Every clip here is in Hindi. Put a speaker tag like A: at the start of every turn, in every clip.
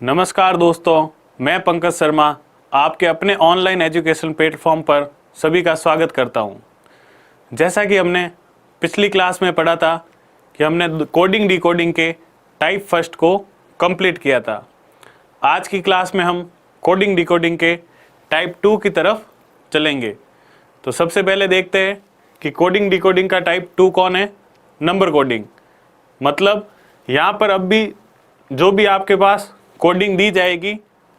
A: नमस्कार दोस्तों, मैं पंकज शर्मा आपके अपने ऑनलाइन एजुकेशन प्लेटफॉर्म पर सभी का स्वागत करता हूं। जैसा कि हमने पिछली क्लास में पढ़ा था कि हमने कोडिंग डिकोडिंग के टाइप फर्स्ट को कंप्लीट किया था। आज की क्लास में हम कोडिंग डिकोडिंग के टाइप 2 की तरफ चलेंगे। तो सबसे पहले देखते हैं कि कोडिंग डिकोडिंग का टाइप 2 कौन है। नंबर कोडिंग, मतलब यहाँ पर अब भी जो भी आपके पास कोडिंग दी जाएगी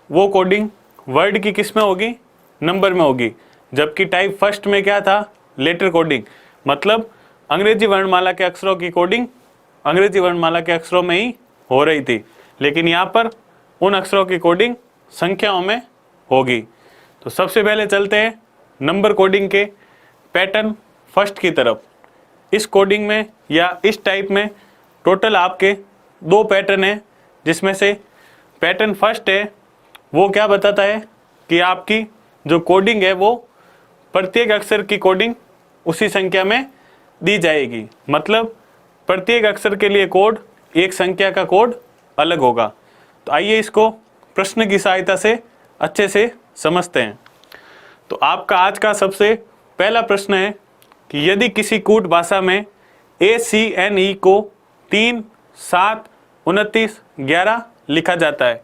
A: वो कोडिंग वर्ड की किस में होगी, नंबर में होगी। जबकि टाइप फर्स्ट में क्या था, लेटर कोडिंग, मतलब अंग्रेजी वर्णमाला के अक्षरों की कोडिंग अंग्रेजी वर्णमाला के अक्षरों में ही हो रही थी, लेकिन यहाँ पर उन अक्षरों की कोडिंग संख्याओं में होगी। तो सबसे पहले चलते हैं नंबर कोडिंग के पैटर्न फर्स्ट की तरफ। इस कोडिंग में या इस टाइप में टोटल आपके 2 पैटर्न हैं, जिसमें से पैटर्न फर्स्ट है वो क्या बताता है कि आपकी जो कोडिंग है वो प्रत्येक अक्षर की कोडिंग उसी संख्या में दी जाएगी, मतलब प्रत्येक अक्षर के लिए कोड एक संख्या का कोड अलग होगा। तो आइए इसको प्रश्न की सहायता से अच्छे से समझते हैं। तो आपका आज का सबसे पहला प्रश्न है कि यदि किसी कूट भाषा में ACNE को 3, 7, 29, 11 लिखा जाता है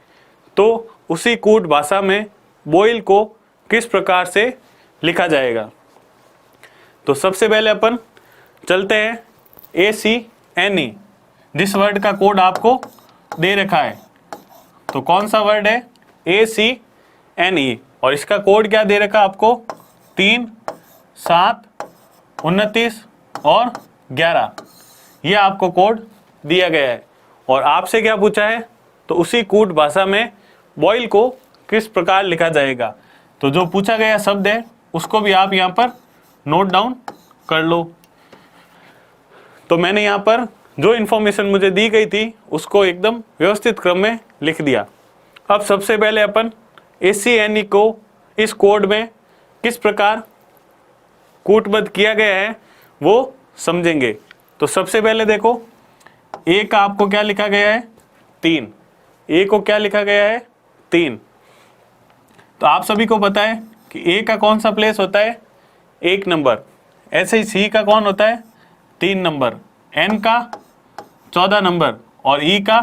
A: तो उसी कूट भाषा में बोइल को किस प्रकार से लिखा जाएगा। तो सबसे पहले अपन चलते हैं ACNE, जिस वर्ड का कोड आपको दे रखा है। तो कौन सा वर्ड है, ACNE, और इसका कोड क्या दे रखा आपको, 3, 7, 29 और 11, ये आपको कोड दिया गया है। और आपसे क्या पूछा है, तो उसी कूट भाषा में बॉयल को किस प्रकार लिखा जाएगा। तो जो पूछा गया शब्द है उसको भी आप यहाँ पर नोट डाउन कर लो। तो मैंने यहाँ पर जो इन्फॉर्मेशन मुझे दी गई थी उसको एकदम व्यवस्थित क्रम में लिख दिया। अब सबसे पहले अपन ACNE को इस कोड में किस प्रकार कूटबद्ध किया गया है वो समझेंगे। तो सबसे पहले देखो, A का आपको क्या लिखा गया है, 3। A को क्या लिखा गया है, 3। तो आप सभी को पता है कि A का कौन सा प्लेस होता है, 1 नंबर। ऐसे ही C का कौन होता है, 3 नंबर, N का 14 नंबर और E का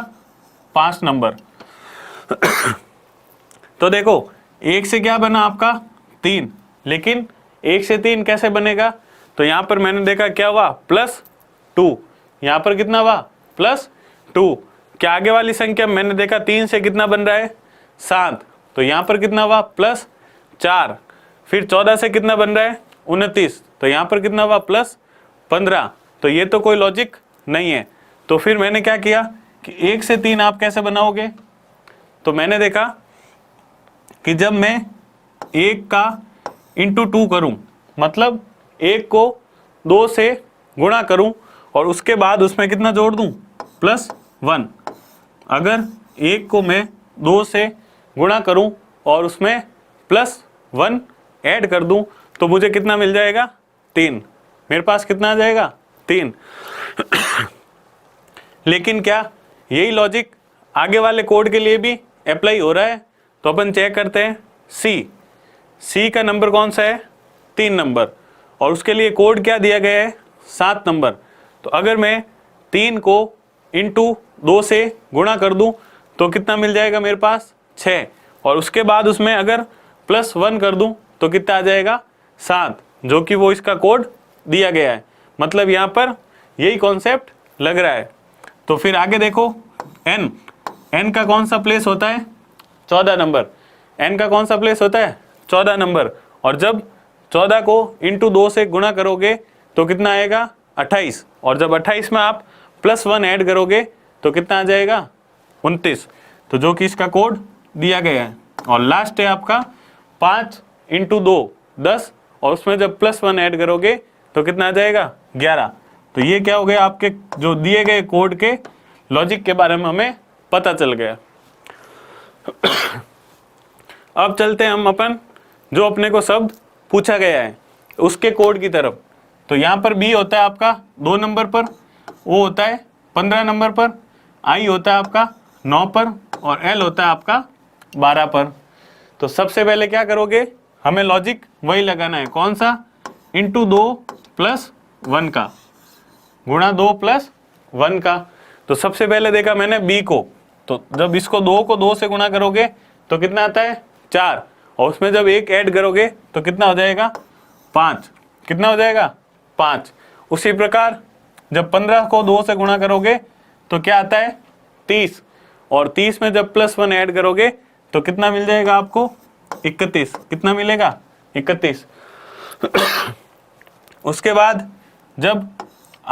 A: 5 नंबर। तो देखो 1 से क्या बना आपका, 3, लेकिन 1 से 3 कैसे बनेगा। तो यहाँ पर मैंने देखा क्या हुआ, +2। यहाँ पर कितना हुआ, +2। क्या आगे वाली संख्या मैंने देखा 3 से कितना बन रहा है, 7। तो यहाँ पर कितना हुआ, +4। फिर 14 से कितना बन रहा है, 29। तो यहाँ पर कितना हुआ, +15। तो ये तो कोई लॉजिक नहीं है। तो फिर मैंने क्या किया कि 1 से 3 आप कैसे बनाओगे। तो मैंने देखा कि जब मैं 1 का इंटू 2 करूँ, मतलब 1 को 2 से गुणा करूँ और उसके बाद उसमें कितना जोड़ दूँ, +1। अगर 1 को मैं 2 से गुणा करूं और उसमें +1 ऐड कर दूं तो मुझे कितना मिल जाएगा, 3। मेरे पास कितना आ जाएगा, 3। लेकिन क्या यही लॉजिक आगे वाले कोड के लिए भी अप्लाई हो रहा है। तो अपन चेक करते हैं। C का नंबर कौन सा है, 3 नंबर, और उसके लिए कोड क्या दिया गया है, 7 नंबर। तो अगर मैं 3 को इंटू 2 से गुणा कर दूं तो कितना मिल जाएगा मेरे पास, 6। और उसके बाद उसमें अगर +1 कर दूं तो कितना आ जाएगा, 7, जो कि वो इसका कोड दिया गया है। मतलब यहाँ पर यही कॉन्सेप्ट लग रहा है। तो फिर आगे देखो, N का कौन सा प्लेस होता है, 14 नंबर। N का कौन सा प्लेस होता है, 14 नंबर। और जब 14 को इंटू 2 से गुणा करोगे तो कितना आएगा, 28। और जब 28 में आप +1 ऐड करोगे तो कितना आ जाएगा, 29। तो जो कि इसका कोड दिया गया है। और लास्ट है आपका 5 इंटू 2 10, और उसमें जब +1 ऐड करोगे तो कितना आ जाएगा, 11। तो ये क्या हो गया, आपके जो दिए गए कोड के लॉजिक के बारे में हमें पता चल गया। अब चलते हैं हम अपन जो अपने को शब्द पूछा गया है उसके कोड की तरफ। तो यहाँ पर B होता है आपका 2 नंबर पर, O होता है 15 नंबर पर, I होता है आपका 9 पर, और L होता है आपका 12 पर। तो सबसे पहले क्या करोगे, हमें लॉजिक वही लगाना है, कौन सा, इंटू 2 प्लस 1 का, गुणा 2 प्लस 1 का। तो सबसे पहले देखा मैंने B को, तो जब इसको 2 को 2 से गुणा करोगे तो कितना आता है 4, और उसमें जब 1 ऐड करोगे तो कितना हो जाएगा 5, कितना हो जाएगा 5। उसी प्रकार जब 15 को 2 से गुणा करोगे तो क्या आता है 30, और 30 में जब +1 ऐड करोगे तो कितना मिल जाएगा आपको 31, कितना मिलेगा 31। उसके बाद जब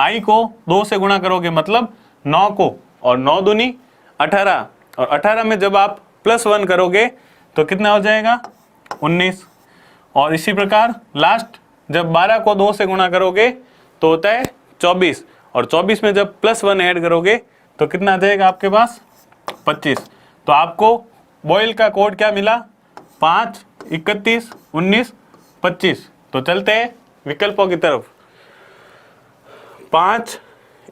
A: I को 2 से गुणा करोगे मतलब 9 को, और 9 दूनी 18, और 18 में जब आप +1 करोगे तो कितना हो जाएगा 19। और इसी प्रकार लास्ट जब 12 को 2 से गुणा करोगे तो होता है 24, और 24 में जब +1 ऐड करोगे तो कितना आ जाएगा आपके पास 25। तो आपको बॉयल का कोड क्या मिला, 5, 31, 19, 25। तो चलते हैं विकल्पों की तरफ, 5,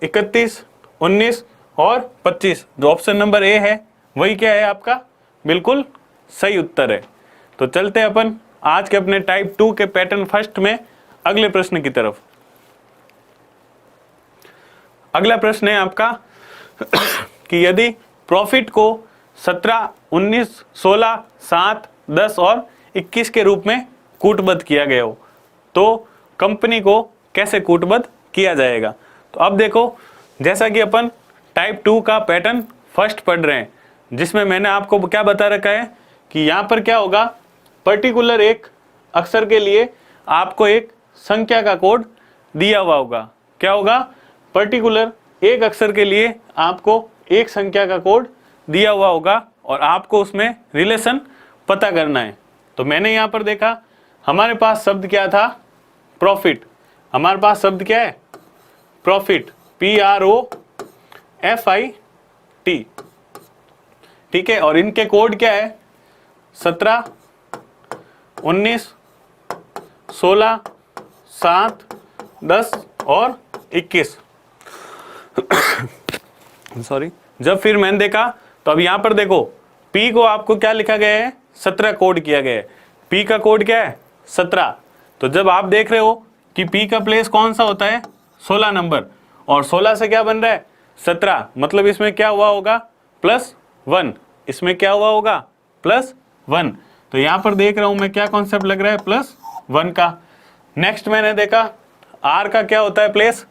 A: 31, 19 और 25। जो ऑप्शन नंबर ए है वही क्या है आपका बिल्कुल सही उत्तर है। तो चलते हैं अपन आज के अपने टाइप 2 के पैटर्न फर्स्ट में अगले प्रश्न की तरफ। अगला प्रश्न है आपका कि यदि प्रॉफिट को 17, 19, 16, 7, 10 और 21 के रूप में कूटबद्ध किया गया हो तो कंपनी को कैसे कूटबद्ध किया जाएगा। तो अब देखो, जैसा कि अपन टाइप 2 का पैटर्न फर्स्ट पढ़ रहे हैं, जिसमें मैंने आपको क्या बता रखा है कि यहाँ पर क्या होगा, पर्टिकुलर एक अक्षर के लिए आपको एक संख्या का कोड दिया हुआ होगा। क्या होगा, पर्टिकुलर एक अक्षर के लिए आपको एक संख्या का कोड दिया हुआ होगा और आपको उसमें रिलेशन पता करना है। तो मैंने यहाँ पर देखा हमारे पास शब्द क्या था, प्रॉफिट। हमारे पास शब्द क्या है, प्रॉफिट, PROFIT, ठीक है। और इनके कोड क्या है, 17, 19, 16, 7, 10 और 21। सॉरी। जब फिर मैंने देखा तो अब यहाँ पर देखो P को आपको क्या लिखा गया है, 17 कोड किया गया है। P का कोड क्या है 17। तो जब आप देख रहे हो कि P का प्लेस कौन सा होता है 16 नंबर, और 16 से क्या बन रहा है 17, मतलब इसमें क्या हुआ होगा +1, इसमें क्या हुआ होगा +1। तो यहाँ पर देख रहा हूँ मैं क्या कॉन्सेप्ट लग रहा है +1 का। नेक्स्ट मैंने देखा R का क्या होता है प्लेस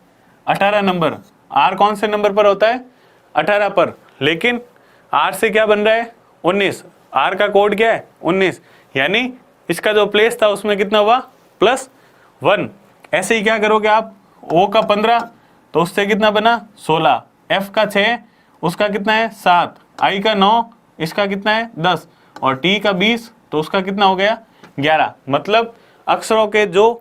A: 18 नंबर। R कौन से नंबर पर होता है 18 पर, लेकिन R से क्या बन रहा है 19। R का कोड क्या है 19, यानी इसका जो प्लेस था उसमें कितना हुआ +1। ऐसे ही क्या करोगे आप, O का 15 तो उससे कितना बना 16, F का 6 उसका कितना है 7, I का 9 इसका कितना है 10, और T का 20 तो उसका कितना हो गया 11। मतलब अक्षरों के जो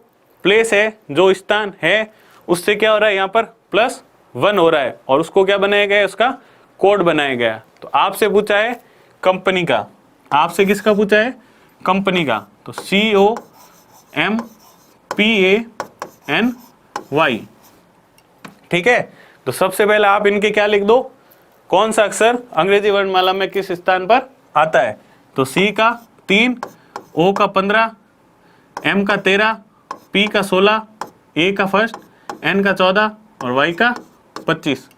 A: प्लेस है, जो स्थान है, उससे क्या हो रहा है यहाँ पर +1 हो रहा है, और उसको क्या बनाया गया है, उसका कोड बनाया गया। तो आपसे पूछा है कंपनी का, आपसे किसका पूछा है कंपनी का, तो COMPANY, ठीक है। तो सबसे पहले आप इनके क्या लिख दो, कौन सा अक्षर अंग्रेजी वर्णमाला में किस स्थान पर आता है। तो C का 3, O का 15, M का 13, P का 16, A का फर्स्ट, N का 14 और Y का 25।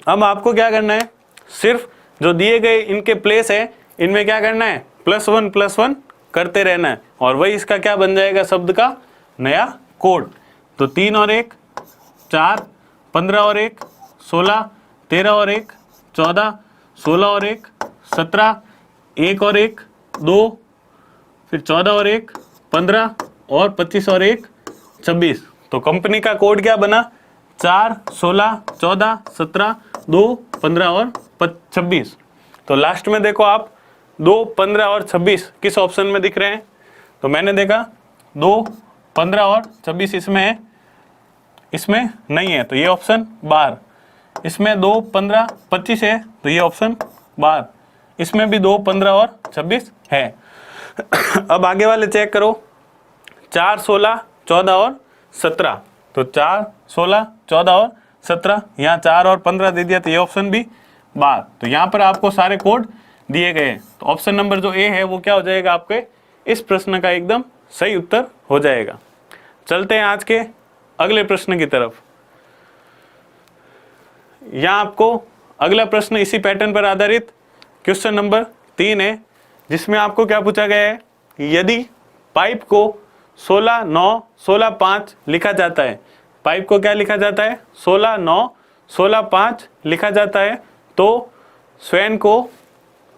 A: अब आपको क्या करना है, सिर्फ जो दिए गए इनके प्लेस है इनमें क्या करना है +1 करते रहना है, और वही इसका क्या बन जाएगा शब्द का नया कोड। तो 3 और 1 4, 15 और 1 16, 13 और 1 14, 16 और 1 17, 1 और 1 2, फिर 14 और 1 15 और 25 और 1 26। तो कंपनी का कोड क्या बना 4, 16, 14, 17, 2, 15 और 26। तो लास्ट में देखो आप 2, 15 और 26 किस ऑप्शन में दिख रहे हैं। तो मैंने देखा 2, 15 और 26 इसमें है, इसमें नहीं है तो ये ऑप्शन बाहर। इसमें 2, 15, 25 है तो ये ऑप्शन बाहर। इसमें भी 2, 15 और 26 है। अब आगे वाले चेक करो, 4, 16, 14 और 17। तो 4, 16, 14 और 17, यहाँ 4 और 15 दे दिया तो ये ऑप्शन भी बार। तो यहाँ पर आपको सारे कोड दिए गए हैं, तो ऑप्शन नंबर जो ए है वो क्या हो जाएगा, आपके इस प्रश्न का एकदम सही उत्तर हो जाएगा। चलते हैं आज के अगले प्रश्न की तरफ। यहाँ आपको अगला प्रश्न इसी पैटर्न पर आधारित क्वेश्चन नंबर 3 है, जिसमें आपको क्या पूछा गया है कि यदि पाइप को 16, 9, 16, 5 लिखा जाता है, पाइप को क्या लिखा जाता है, 16, 9, 16, 5 लिखा जाता है, तो स्वयं को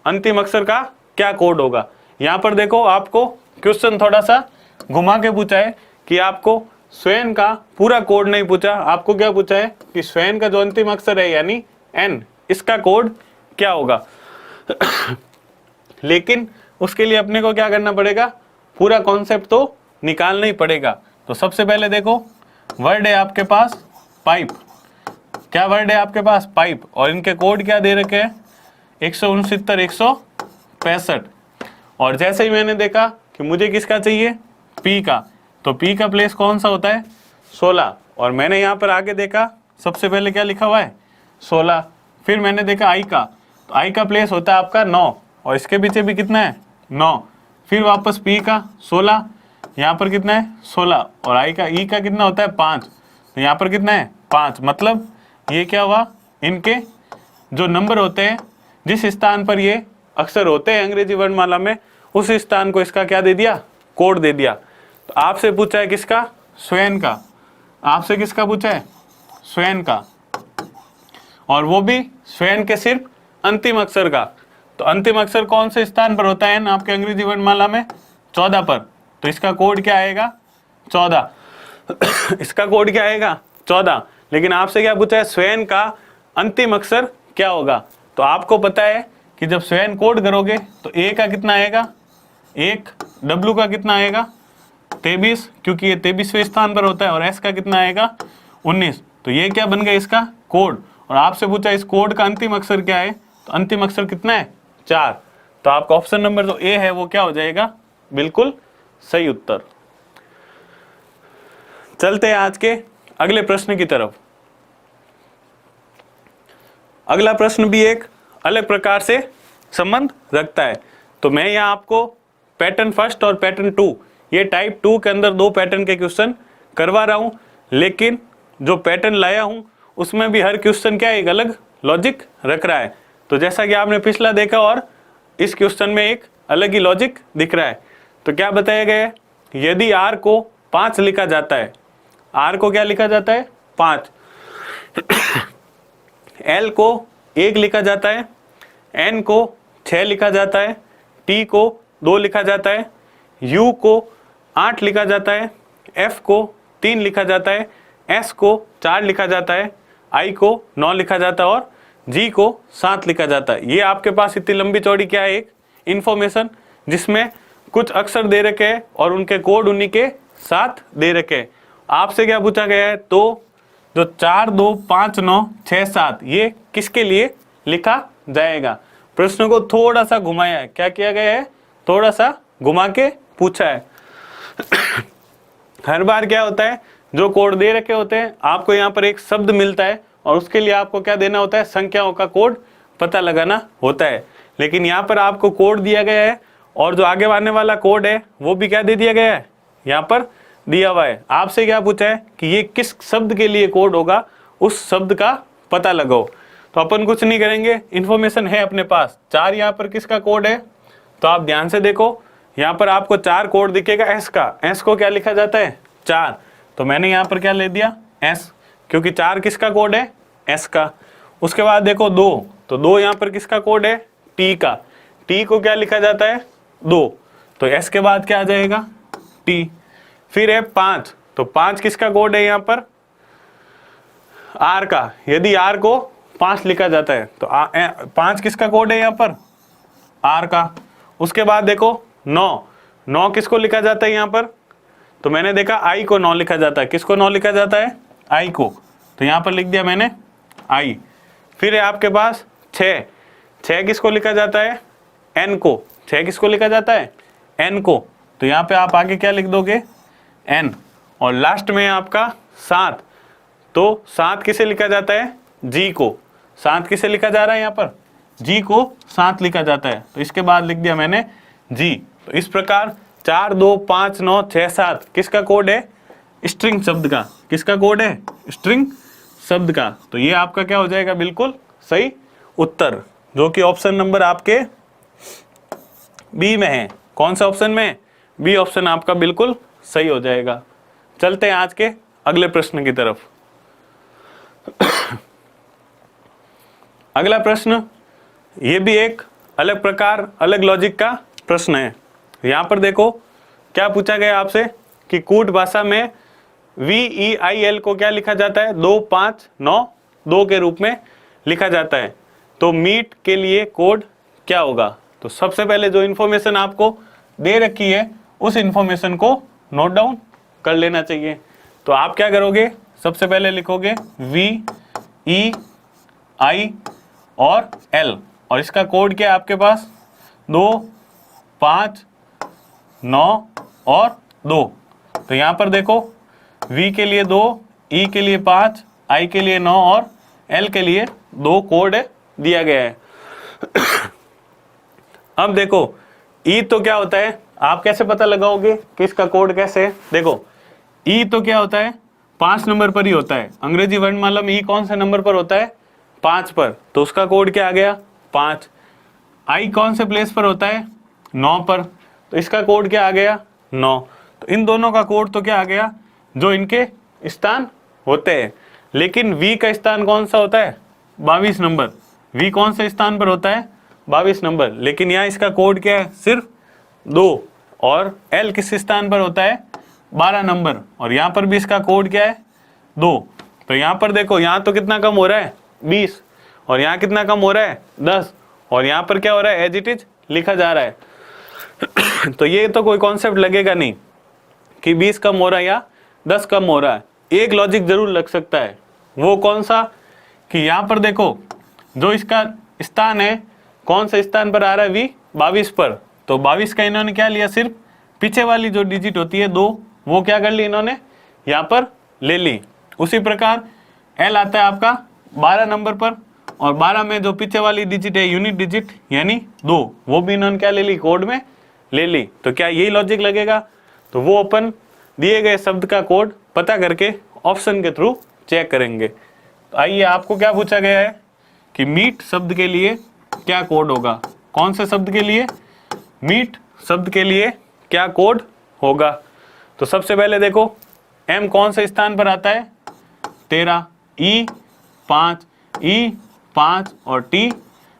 A: अंतिम अक्षर का क्या कोड होगा। यहाँ पर देखो आपको क्वेश्चन थोड़ा सा घुमा के पूछा है कि आपको स्वयं का पूरा कोड नहीं पूछा, आपको क्या पूछा है कि स्वयं का जो अंतिम अक्षर है यानी एन, इसका कोड क्या होगा। लेकिन उसके लिए अपने को क्या करना पड़ेगा, पूरा कॉन्सेप्ट तो निकालना ही पड़ेगा। तो सबसे पहले देखो वर्ड है आपके पास पाइप, क्या वर्ड है आपके पास पाइप, और इनके कोड क्या दे रखे हैं 169, 165। और जैसे ही मैंने देखा कि मुझे किसका चाहिए, पी का, तो पी का प्लेस कौन सा होता है 16, और मैंने यहाँ पर आगे देखा सबसे पहले क्या लिखा हुआ है 16। फिर मैंने देखा आई का, तो आई का प्लेस होता है आपका 9, और इसके पीछे भी कितना है 9। फिर वापस पी का 16, यहाँ पर कितना है 16, और आई का ई का कितना होता है 5, तो यहाँ पर कितना है 5। मतलब ये क्या हुआ, इनके जो नंबर होते हैं, जिस स्थान पर ये अक्षर होते हैं अंग्रेजी वर्णमाला में, उस स्थान को इसका क्या दे दिया, कोड दे दिया। तो आपसे पूछा है किसका, स्वयं का, आपसे किसका पूछा है स्वयं का, और वो भी स्वयं के सिर्फ अंतिम अक्षर का। तो अंतिम अक्षर कौन से स्थान पर होता है आपके अंग्रेजी वर्णमाला में 14 पर, तो इसका कोड क्या आएगा 14। इसका कोड क्या आएगा 14। लेकिन आपसे क्या पूछा है स्वयं का अंतिम अक्षर क्या होगा। तो आपको पता है कि जब स्वयं कोड करोगे तो ए का कितना आएगा 1, डब्ल्यू का कितना आएगा 23, क्योंकि ये 23वें स्थान पर होता है, और एस का कितना आएगा 19। तो ये क्या बन गया इसका कोड। और आपसे पूछा इस कोड का अंतिम अक्षर क्या है, तो अंतिम अक्षर कितना है 4। तो आपका ऑप्शन नंबर जो ए है वो क्या हो जाएगा, बिल्कुल सही उत्तर। चलते हैं आज के अगले प्रश्न की तरफ। अगला प्रश्न भी एक अलग प्रकार से संबंध रखता है। तो मैं यहाँ आपको पैटर्न फर्स्ट और पैटर्न 2, ये टाइप 2 के अंदर 2 पैटर्न के क्वेश्चन करवा रहा हूँ, लेकिन जो पैटर्न लाया हूँ उसमें भी हर क्वेश्चन क्या एक अलग लॉजिक रख रहा है। तो जैसा कि आपने पिछला देखा, और इस क्वेश्चन में एक अलग ही लॉजिक दिख रहा है। तो क्या बताया गया है, यदि r को 5 लिखा जाता है, r को क्या लिखा जाता है 5, l को 1 लिखा जाता है, n को 6 लिखा जाता है, t को 2 लिखा जाता है, u को 8 लिखा जाता है, f को 3 लिखा जाता है, s को 4 लिखा जाता है, i को 9 लिखा जाता है, और g को 7 लिखा जाता है। ये आपके पास इतनी लंबी चौड़ी क्या है, एक इंफॉर्मेशन जिसमें कुछ अक्षर दे रखे हैं और उनके कोड उन्हीं के साथ दे रखे हैं। आपसे क्या पूछा गया है, तो जो 4, 2, 5, 9, 6, 7 ये किसके लिए लिखा जाएगा। प्रश्न को थोड़ा सा घुमाया है, क्या किया गया है, थोड़ा सा घुमा के पूछा है। हर बार क्या होता है, जो कोड दे रखे होते हैं आपको यहाँ पर एक शब्द मिलता है, और उसके लिए आपको क्या देना होता है, संख्याओं का कोड पता लगाना होता है। लेकिन यहाँ पर आपको कोड दिया गया है, और जो आगे आने वाला कोड है वो भी क्या दे दिया गया है, यहाँ पर दिया हुआ है। आपसे क्या पूछा है कि ये किस शब्द के लिए कोड होगा, उस शब्द का पता लगाओ। तो अपन कुछ नहीं करेंगे, इन्फॉर्मेशन है अपने पास। 4 यहाँ पर किसका कोड है, तो आप ध्यान से देखो, यहाँ पर आपको 4 कोड दिखेगा एस का। एस को क्या लिखा जाता है 4, तो मैंने यहाँ पर क्या ले दिया एस, क्योंकि 4 किसका कोड है एस का। उसके बाद देखो 2, तो 2 यहाँ पर किसका कोड है टी का। टी को क्या लिखा जाता है 2, तो एस के बाद क्या आ जाएगा टी। फिर है 5, तो 5 किसका कोड है यहाँ पर आर का। यदि आर को 5 लिखा जाता है तो 5 किसका कोड है यहाँ पर आर का। उसके बाद देखो 9 किसको लिखा जाता है यहाँ पर, तो मैंने देखा आई को 9 लिखा जाता है। किसको 9 लिखा जाता है आई को, तो यहाँ पर लिख दिया मैंने आई। फिर है आपके पास 6 किसको लिखा जाता है एन को। 6 किसको लिखा जाता है एन को, तो यहाँ पे आप आगे क्या लिख दोगे एन। और लास्ट में आपका 7, तो 7 किसे लिखा जाता है जी को। साथ किसे लिखा जा रहा है, यहाँ पर जी को साथ लिखा जाता है, तो इसके बाद लिख दिया मैंने जी। तो इस प्रकार 4 2 5 9 6 7 किसका कोड है, स्ट्रिंग शब्द का। किसका कोड है, स्ट्रिंग शब्द का। तो ये आपका क्या हो जाएगा, बिल्कुल सही उत्तर, जो कि ऑप्शन नंबर आपके बी में है। कौन सा ऑप्शन में, बी ऑप्शन आपका बिल्कुल सही हो जाएगा। चलते हैं आज के अगले प्रश्न की तरफ। अगला प्रश्न, ये भी एक अलग प्रकार, अलग लॉजिक का प्रश्न है। यहाँ पर देखो क्या पूछा गया आपसे कि कूट भाषा में VEIL को क्या लिखा जाता है, 2 5 9 2 के रूप में लिखा जाता है। तो मीट के लिए कोड क्या होगा। तो सबसे पहले जो इन्फॉर्मेशन आपको दे रखी है उस इन्फॉर्मेशन को नोट डाउन कर लेना चाहिए। तो आप क्या करोगे, सबसे पहले लिखोगे VEI और L, और इसका कोड क्या है आपके पास, 2 5 9 और 2। तो यहाँ पर देखो V के लिए 2, E के लिए 5, I के लिए 9 और L के लिए 2 कोड दिया गया है। अब देखो E तो क्या होता है, आप कैसे पता लगाओगे कि इसका कोड कैसे है। देखो E तो क्या होता है, 5 नंबर पर ही होता है। अंग्रेजी वर्णमाला में E कौन से नंबर पर होता है, 5 पर। तो उसका कोड क्या आ गया, 5। I कौन से प्लेस पर होता है, 9 पर। तो इसका कोड क्या आ गया, 9। तो इन दोनों का कोड तो क्या आ गया, जो इनके स्थान होते हैं। लेकिन V का स्थान कौन सा होता है, 22 नंबर। V कौन से स्थान पर होता है, 22 नंबर। लेकिन यहाँ इसका कोड क्या है, सिर्फ 2। और L किस स्थान पर होता है, 12 नंबर। और यहाँ पर भी इसका कोड क्या है, 2। तो यहाँ पर देखो, यहाँ तो कितना कम हो रहा है, 20, और यहाँ कितना कम हो रहा है, 10, और यहाँ पर क्या हो रहा है, एज इट इज लिखा जा रहा है। तो ये तो कोई कॉन्सेप्ट लगेगा नहीं कि 20 कम हो रहा है या 10 कम हो रहा है। एक लॉजिक जरूर लग सकता है, वो कौन सा, कि यहाँ पर देखो जो इसका स्थान है, कौन से स्थान पर आ रहा है, V 22 पर। तो 22 का इन्होंने क्या लिया, सिर्फ पीछे वाली जो डिजिट होती है 2, वो क्या कर ली इन्होंने, यहाँ पर ले ली। उसी प्रकार L आता है आपका 12 नंबर पर, और 12 में जो पीछे वाली डिजिट है, यूनिट डिजिट यानी 2, वो भी इन्होंने क्या ले ली, कोड में ले ली। तो क्या यही लॉजिक लगेगा। तो वो अपन दिए गए शब्द का कोड पता करके ऑप्शन के थ्रू चेक करेंगे। तो आइए, आपको क्या पूछा गया है कि मीट शब्द के लिए क्या कोड होगा। कौन से शब्द के लिए, मीट शब्द के लिए क्या कोड होगा। तो सबसे पहले देखो M कौन से स्थान पर आता है, 13, E 5, E 5 और T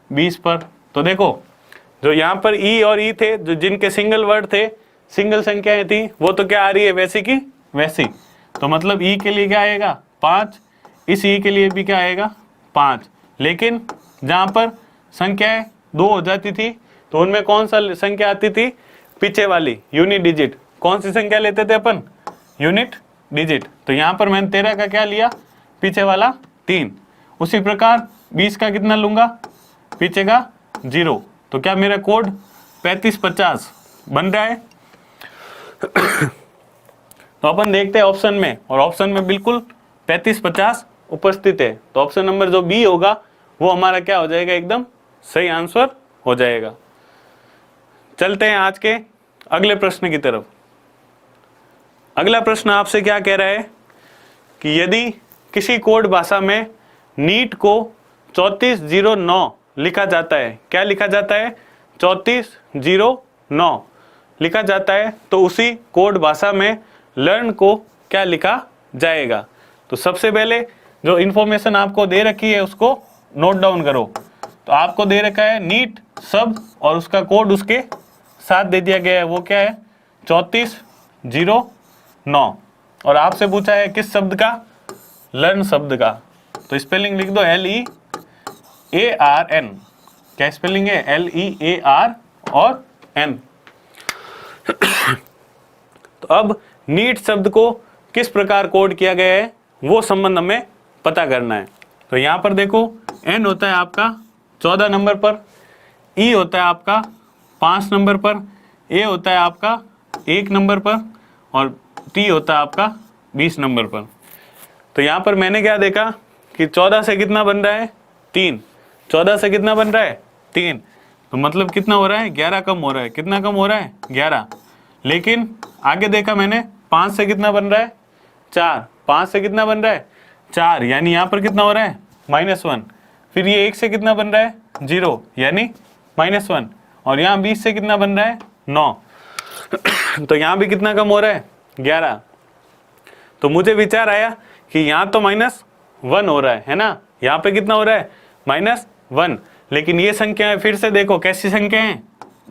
A: 20 पर। तो देखो जो यहाँ पर E और E थे, जो जिनके सिंगल वर्ड थे, सिंगल संख्याएं थी, वो तो क्या आ रही है, वैसी की वैसी। तो मतलब E के लिए क्या आएगा, 5, इस E के लिए भी क्या आएगा, 5। लेकिन जहाँ पर संख्याएं 2 हो जाती थी, तो उनमें कौन सा संख्या आती थी, पीछे वाली यूनिट डिजिट। कौन सी संख्या लेते थे अपन, यूनिट डिजिट। तो यहाँ पर मैंने 13 का क्या लिया, पीछे वाला 3। उसी प्रकार 20 का कितना लूंगा, पीछे का 0। तो क्या मेरा कोड 3550 बन रहा है। तो अपन देखते हैं ऑप्शन में, और ऑप्शन में बिल्कुल 3550 उपस्थित है। तो ऑप्शन नंबर जो बी होगा वो हमारा क्या हो जाएगा, एकदम सही आंसर हो जाएगा। चलते हैं आज के अगले प्रश्न की तरफ। अगला प्रश्न आपसे क्या कह रहा है कि यदि किसी कोड भाषा में नीट को 3409 लिखा जाता है, क्या लिखा जाता है, 3409 लिखा जाता है, तो उसी कोड भाषा में लर्न को क्या लिखा जाएगा। तो सबसे पहले जो इन्फॉर्मेशन आपको दे रखी है उसको नोट डाउन करो। तो आपको दे रखा है नीट शब्द और उसका कोड उसके साथ दे दिया गया है, वो क्या है, 3409। और आपसे पूछा है किस शब्द का, लर्न शब्द का। तो स्पेलिंग लिख दो, LEARN। क्या स्पेलिंग है, LEAR और N। तो अब नीट शब्द को किस प्रकार कोड किया गया है वो संबंध हमें पता करना है। तो यहाँ पर देखो N होता है आपका 14 नंबर पर, E होता है आपका 5 नंबर पर, A होता है आपका 1 नंबर पर, और T होता है आपका 20 नंबर पर। तो यहाँ पर मैंने क्या देखा कि 14 से कितना बन रहा है, 3, 14 से कितना बन रहा है 3, तो मतलब कितना हो रहा है 11 कम हो रहा है। कितना कम हो रहा है 11। लेकिन आगे देखा मैंने 5 से कितना बन रहा है 4, 5 से कितना बन रहा है 4, यानी यहाँ पर कितना हो रहा है -1। फिर ये 1 से कितना बन रहा है 0, यानी -1। और यहाँ 20 से कितना बन रहा है 9, तो यहाँ भी कितना कम हो रहा है 11। तो मुझे विचार आया कि यहाँ तो -1 हो रहा है ना, यहाँ पे कितना हो रहा है -1। लेकिन ये संख्याएं फिर से देखो कैसी संख्या है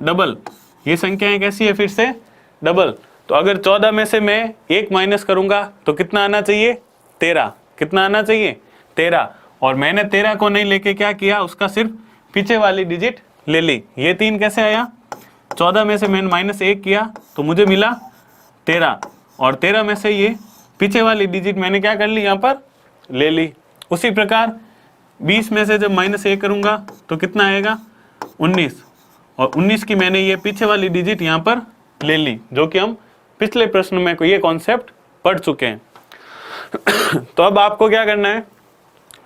A: डबल, ये संख्याएं कैसी है फिर से डबल। तो अगर 14 में से मैं 1 माइनस करूंगा तो कितना आना चाहिए 13, कितना आना चाहिए 13। और मैंने 13 को नहीं लेके क्या किया, उसका सिर्फ पीछे वाली डिजिट ले ली। ये 3 कैसे आया, 14 में से मैंने -1 किया तो मुझे मिला 13, और 13 में से ये पीछे वाली डिजिट मैंने क्या कर ली यहाँ पर ले ली। उसी प्रकार 20 में से जब -1 करूंगा तो कितना आएगा 19, और 19 की मैंने ये पीछे वाली डिजिट यहाँ पर ले ली, जो कि हम पिछले प्रश्न में ये कॉन्सेप्ट पढ़ चुके हैं। तो अब आपको क्या करना है,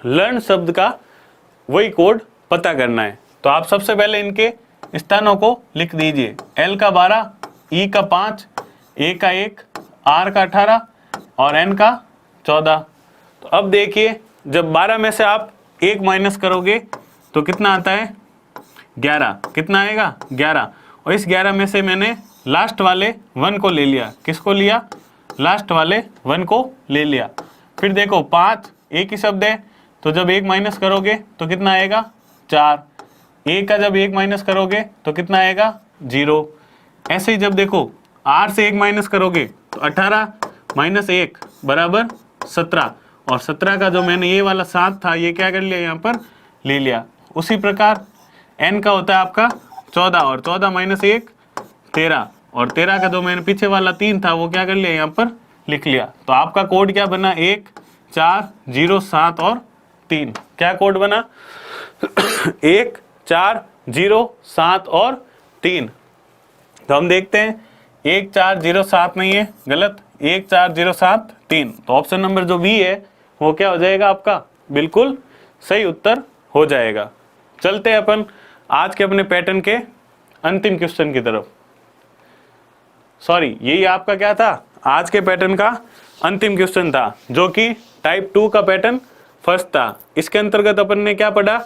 A: लर्न शब्द का वही कोड पता करना है। तो आप सबसे पहले इनके स्थानों को लिख दीजिए, L का 12, E का 5, A का 1, R का 18 और N का 14। तो अब देखिए जब 12 में से आप 1 माइनस करोगे तो कितना आता है 11, कितना आएगा 11। और इस 11 में से मैंने लास्ट वाले 1 को ले लिया। किसको लिया, लास्ट वाले 1 को ले लिया। फिर देखो 5 एक ही शब्द है, तो जब 1 माइनस करोगे तो कितना आएगा 4। 1 का जब 1 माइनस करोगे तो कितना आएगा 0। ऐसे ही जब देखो R से 1 माइनस करोगे तो 18 - 1 बराबर 17, और 17 का जो मैंने ये वाला 7 था ये क्या कर लिया यहाँ पर ले लिया। उसी प्रकार N का होता है आपका 14, और 14 - 1 13, और 13 का जो मैंने पीछे वाला 3 था वो क्या कर लिया यहाँ पर लिख लिया। तो आपका कोड क्या बना 1 4 0 7 और 3। क्या कोड बना 1 4 0 7 और 3। तो हम देखते हैं 1 4 0 7 नहीं है, गलत, 1 4 0 7 3। तो ऑप्शन नंबर जो बी है वो क्या हो जाएगा आपका बिल्कुल सही उत्तर हो जाएगा। चलते हैं अपन आज के अपने पैटर्न के अंतिम क्वेश्चन की तरफ। सॉरी, यही आपका क्या था आज के पैटर्न का अंतिम क्वेश्चन था, जो कि टाइप 2 का पैटर्न फर्स्ट था। इसके अंतर्गत अपन ने क्या पढ़ा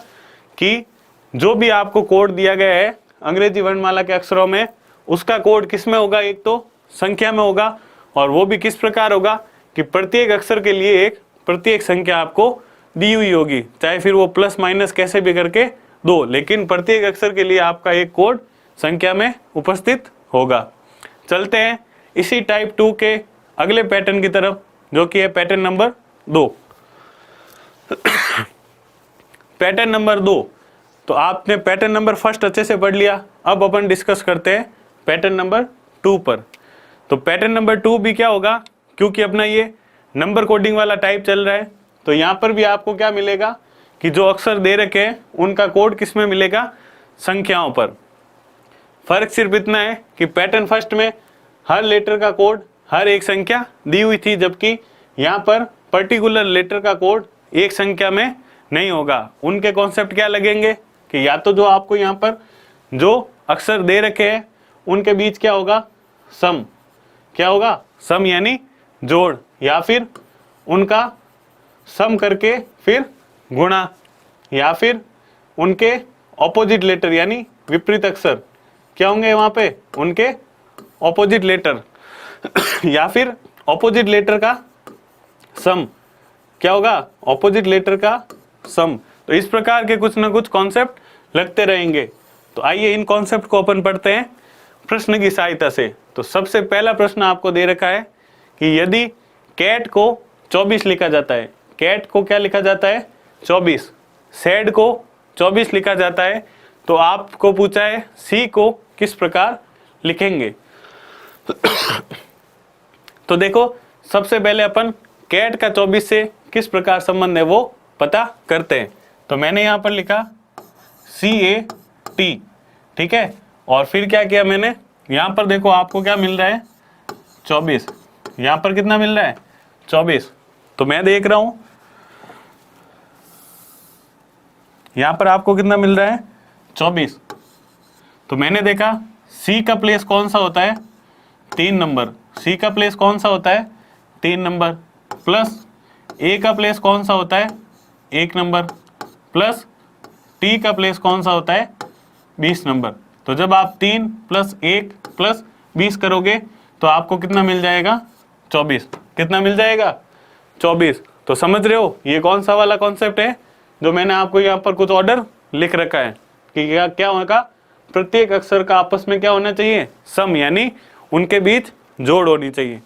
A: कि जो भी आपको कोड दिया गया है अंग्रेजी वर्णमाला के अक्षरों में, उसका कोड किस में होगा, एक तो संख्या में होगा, और वो भी किस प्रकार होगा कि प्रत्येक अक्षर के लिए एक प्रत्येक संख्या आपको दी हुई होगी, चाहे फिर वो प्लस माइनस कैसे भी करके दो, लेकिन प्रत्येक अक्षर के लिए आपका एक कोड संख्या में उपस्थित होगा। चलते हैं इसी टाइप 2 के अगले पैटर्न की तरफ, जो कि है पैटर्न नंबर 2। पैटर्न नंबर 2, तो आपने पैटर्न नंबर फर्स्ट अच्छे से पढ़ लिया। अब अपन डिस्कस करते हैं पैटर्न नंबर 2 पर। तो पैटर्न नंबर 2 भी क्या होगा, क्योंकि अपना ये नंबर कोडिंग वाला टाइप चल रहा है, तो यहाँ पर भी आपको क्या मिलेगा कि जो अक्षर दे रखे हैं उनका कोड किस में मिलेगा, संख्याओं पर। फर्क सिर्फ इतना है कि पैटर्न फर्स्ट में हर लेटर का कोड हर एक संख्या दी हुई थी, जबकि यहाँ पर पर्टिकुलर लेटर का कोड एक संख्या में नहीं होगा। उनके कॉन्सेप्ट क्या लगेंगे कि या तो जो आपको यहाँ पर जो अक्षर दे रखे हैं उनके बीच क्या होगा सम, क्या होगा सम यानी जोड़, या फिर उनका सम करके फिर गुणा, या फिर उनके ऑपोजिट लेटर यानी विपरीत अक्षर क्या होंगे वहां पे, उनके ऑपोजिट लेटर या फिर ऑपोजिट लेटर का सम, क्या होगा ऑपोजिट लेटर का सम। तो इस प्रकार के कुछ ना कुछ कॉन्सेप्ट लगते रहेंगे। तो आइए इन कॉन्सेप्ट को अपन पढ़ते हैं प्रश्न की सहायता से। तो सबसे पहला प्रश्न आपको दे रखा है कि यदि कैट को 24 लिखा जाता है, कैट को क्या लिखा जाता है 24, सैड को 24 लिखा जाता है, तो आपको पूछा है सी को किस प्रकार लिखेंगे। तो देखो सबसे पहले अपन कैट का 24 से किस प्रकार संबंध है वो पता करते हैं। तो मैंने यहाँ पर लिखा CAT, ठीक है, और फिर क्या किया मैंने, यहाँ पर देखो आपको क्या मिल रहा है 24, यहाँ पर कितना मिल रहा है 24। तो मैं देख रहा हूं यहाँ पर आपको कितना मिल रहा है 24। तो मैंने देखा सी का प्लेस कौन सा होता है 3 नंबर, सी का प्लेस कौन सा होता है 3 नंबर, प्लस ए का प्लेस कौन सा होता है 1 नंबर, प्लस टी का प्लेस कौन सा होता है 20 नंबर। तो जब आप 3 + 1 + 20 करोगे तो आपको कितना मिल जाएगा 24। कितना मिल जाएगा 24। तो समझ रहे हो ये कौन सा वाला कॉन्सेप्ट है जो मैंने आपको यहाँ पर कुछ ऑर्डर लिख रखा है कि क्या होगा, प्रत्येक अक्षर का आपस में क्या होना चाहिए सम, यानी उनके बीच जोड़ होनी चाहिए।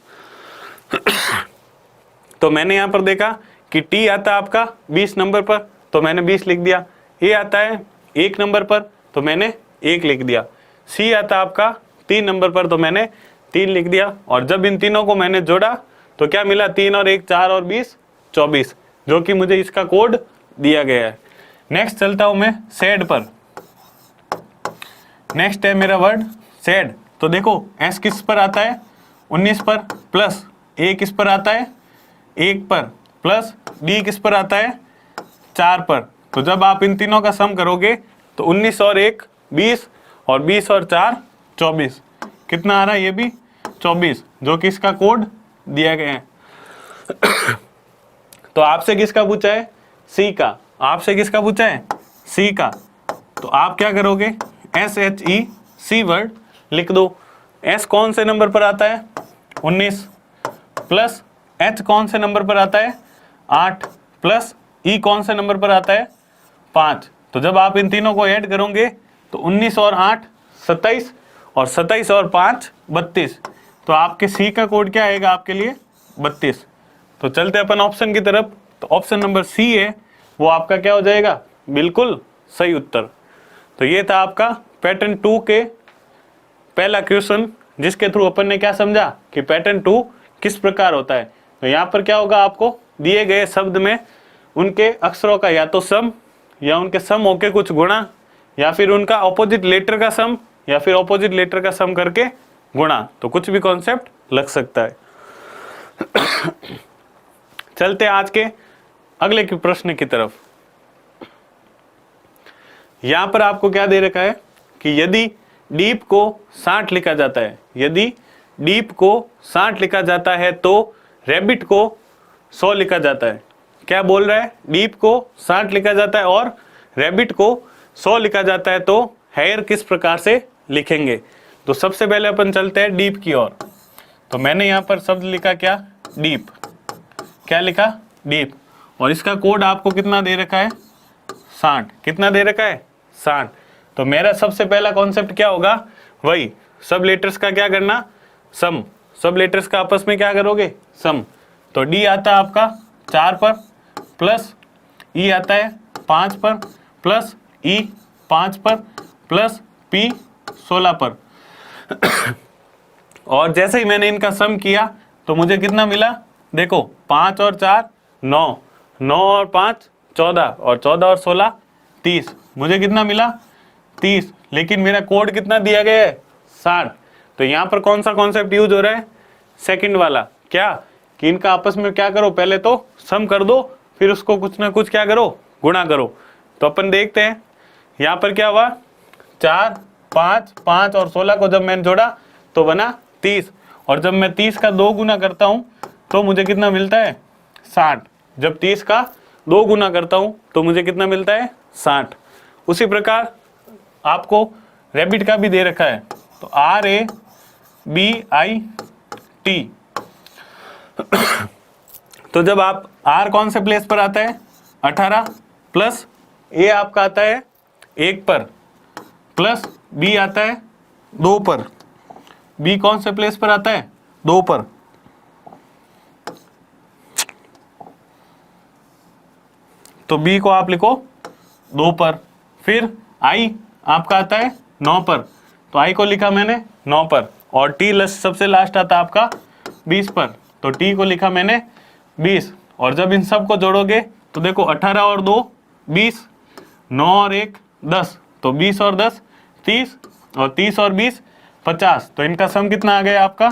A: तो मैंने यहाँ पर देखा कि टी आता है आपका 20 नंबर पर, तो मैंने 20 लिख दिया। ए आता है 1 नंबर पर, तो मैंने 1 लिख दिया। सी आता है आपका 3 नंबर पर, तो मैंने 3 लिख दिया। और जब इन तीनों को मैंने जोड़ा तो क्या मिला 3 और 1 4 और 20 24, जो कि मुझे इसका कोड दिया गया है। नेक्स्ट चलता हूं मैं सेड पर। नेक्स्ट है मेरा वर्ड सेड। तो देखो एस किस पर आता है 19 पर, प्लस ए किस पर आता है 1 पर, प्लस डी किस पर आता है 4 पर। तो जब आप इन तीनों का सम करोगे तो 19 और 1 20 और 20 और 4 24, कितना आ रहा है ये भी 24, जो कि इसका कोड दिया गया है। तो आपसे किसका पूछा है सी का, आपसे किसका पूछा है सी का। तो आप क्या करोगे SHE वर्ड लिख दो। एस कौन से नंबर पर आता है 19, प्लस एच कौन से नंबर पर आता है 8, प्लस ई कौन से नंबर पर आता है 5। तो जब आप इन तीनों को ऐड करोगे तो 19 और 8 27 और 27 और 5 32। तो आपके सी का कोड क्या आएगा आपके लिए 32। तो चलते अपन ऑप्शन की तरफ। तो ऑप्शन नंबर सी है वो आपका क्या हो जाएगा बिल्कुल सही उत्तर। तो ये था आपका पैटर्न 2 के पहला क्वेश्चन, जिसके थ्रू अपन ने क्या समझा कि पैटर्न 2 किस प्रकार होता है। तो यहाँ पर क्या होगा, आपको दिए गए शब्द में उनके अक्षरों का या तो सम, या उनके सम होके कुछ गुणा, या फिर उनका ऑपोजिट लेटर का सम, या फिर ऑपोजिट लेटर का सम करके गुणा। तो कुछ भी कॉन्सेप्ट लग सकता है। चलते आज के अगले के प्रश्न की तरफ। यहां पर आपको क्या दे रखा है कि यदि डीप को 60 लिखा जाता है, यदि डीप को 60 लिखा जाता है तो रैबिट को 100 लिखा जाता है। क्या बोल रहा है, डीप को 60 लिखा जाता है और रैबिट को 100 लिखा जाता है, तो हेयर किस प्रकार से लिखेंगे। तो सबसे पहले अपन चलते हैं डीप की ओर। तो मैंने यहाँ पर शब्द लिखा क्या डीप, क्या लिखा डीप, और इसका कोड आपको कितना दे रखा है 60। कितना दे रखा है 60। तो मेरा सबसे पहला कॉन्सेप्ट क्या होगा, वही सब लेटर्स का क्या करना सम, सब लेटर्स का आपस में क्या करोगे सम। तो डी आता है आपका 4 पर, प्लस ई आता है 5 पर, प्लस ई 5 पर, प्लस पी 16 पर। और जैसे ही मैंने इनका सम किया तो मुझे कितना मिला, देखो 5 और 4 9, 9 और 5 14, और 14 और 16 30। मुझे कितना मिला 30, लेकिन मेरा कोड कितना दिया गया है 60। तो यहाँ पर कौन सा कॉन्सेप्ट यूज हो रहा है, सेकंड वाला, क्या कि इनका आपस में क्या करो, पहले तो सम कर दो, फिर उसको कुछ ना कुछ क्या करो गुणा करो। तो अपन देखते हैं यहाँ पर क्या हुआ, 4 5 5 और 16 को जब मैंने जोड़ा तो बना 30, और जब मैं 30 का 2 गुना करता हूँ तो मुझे कितना मिलता है 60। जब 30 का 2 गुना करता हूँ तो मुझे कितना मिलता है 60। उसी प्रकार आपको रैबिट का भी दे रखा है, तो RABIT। तो जब आप R कौन से प्लेस पर आता है 18, प्लस A आपका आता है 1 पर, प्लस B आता है 2 पर। B कौन से प्लेस पर आता है 2 पर, तो B को आप लिखो 2 पर। फिर I आपका आता है 9 पर, तो I को लिखा मैंने 9 पर। और T सबसे लास्ट आता है आपका 20 पर, तो T को लिखा मैंने 20। और जब इन सब को जोड़ोगे तो देखो 18 और 2 20, 9 और 1 10, तो 20 और 10 30, और 30 और 20 50। तो इनका सम कितना आ गया आपका